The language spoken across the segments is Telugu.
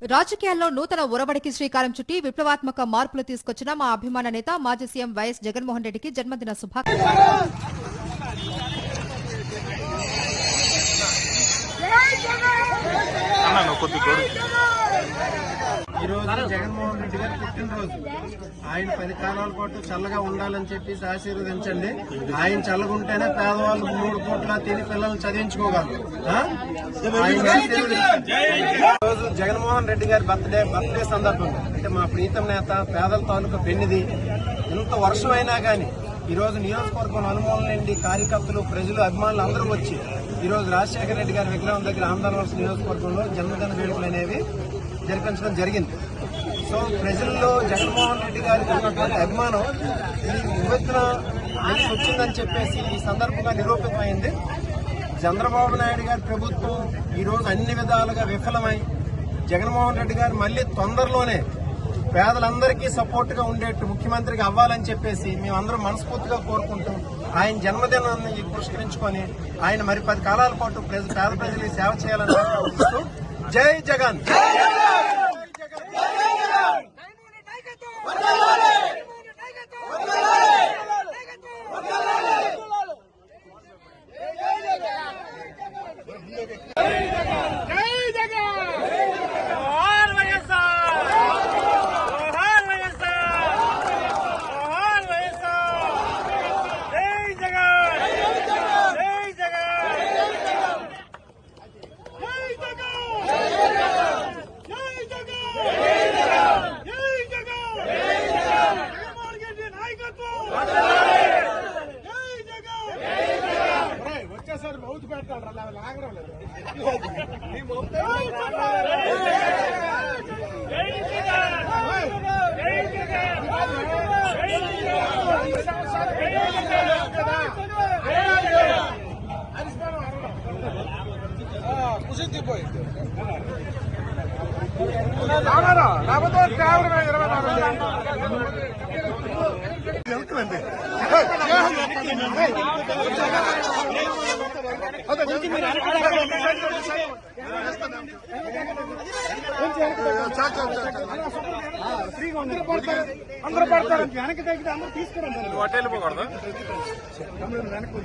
రాజకీయాల్లో నూతన ఒరవడికి శ్రీకారం చుట్టి విప్లవాత్మక మార్పులు తీసుకొచ్చిన మా అభిమాన నేత మాజీ సీఎం వైఎస్ జగన్మోహన్ రెడ్డికి జన్మదిన శుభాకాంక్షలు. ఈరోజు జగన్మోహన్ రెడ్డి గారి పుట్టినరోజు. ఆయన 10 కాలాల పాటు చల్లగా ఉండాలని చెప్పి ఆశీర్వదించండి. ఆయన చల్లగా ఉంటేనే పేదవాళ్ళు 3 పూట్ల తిని పిల్లల్ని చదివించుకోగలరు. ఈరోజు జగన్మోహన్ రెడ్డి గారి బర్త్డే సందర్భంగా అంటే మా ప్రీతం నేత పేదల తాలూకా పెన్నిది. ఎంత వర్షం అయినా గానీ ఈరోజు నియోజకవర్గం నలుమూల నుండి కార్యకర్తలు, ప్రజలు, అభిమానులు అందరూ వచ్చి ఈరోజు రాజశేఖర రెడ్డి గారి విగ్రహం దగ్గర ఆంధ్రవలస నియోజకవర్గంలో జన్మదిన వేడుకలు అనేవి జరిపించడం జరిగింది. సో ప్రజల్లో జగన్మోహన్ రెడ్డి గారికి ఉన్నటువంటి అభిమానం ఈ విభజన వచ్చిందని చెప్పేసి ఈ సందర్భంగా నిరూపితమైంది. చంద్రబాబు నాయుడు గారి ప్రభుత్వం ఈరోజు అన్ని విధాలుగా విఫలమై జగన్మోహన్ రెడ్డి గారు మళ్లీ తొందరలోనే పేదలందరికీ సపోర్ట్ గా ఉండేట్టు ముఖ్యమంత్రిగా అవ్వాలని చెప్పేసి మేమందరం మనస్ఫూర్తిగా కోరుకుంటూ ఆయన జన్మదినాన్ని పురస్కరించుకొని ఆయన మరి 10 కాలాల పాటు పేద ప్రజలకు సేవ చేయాలని ఆశిస్తూ జై జగన్.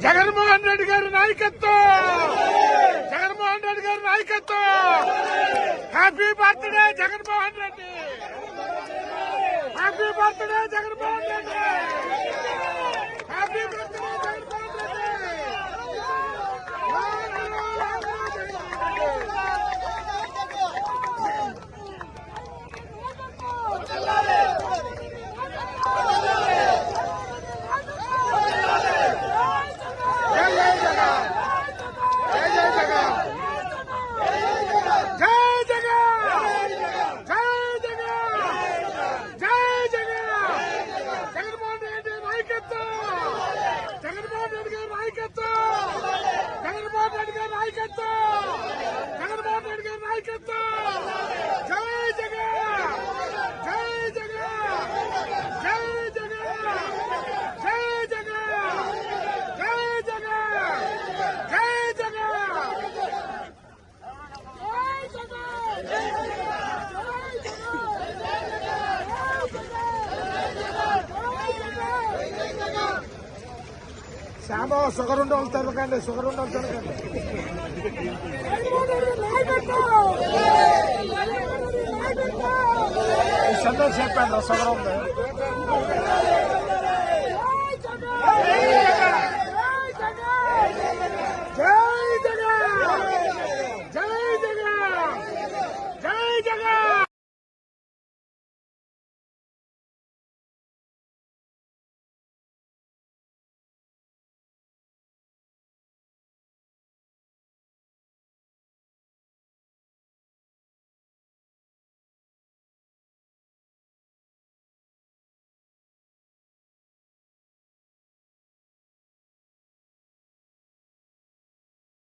జగన్మోహన్ రెడ్డి గారి నాయకత్వం, జగన్మోహన్ రెడ్డి గారి నాయకత్వం. Happy birthday Jaganmohan Reddy, happy birthday Jaganmohan Reddy, happy birthday Jaganmohan Reddy. శ్యామో షుగర్ ఉండే వాళ్ళు తిరగండి, షుగర్ ఉండే వాళ్ళు తిరగండి. చెప్పాను షుగర్ ఉంది.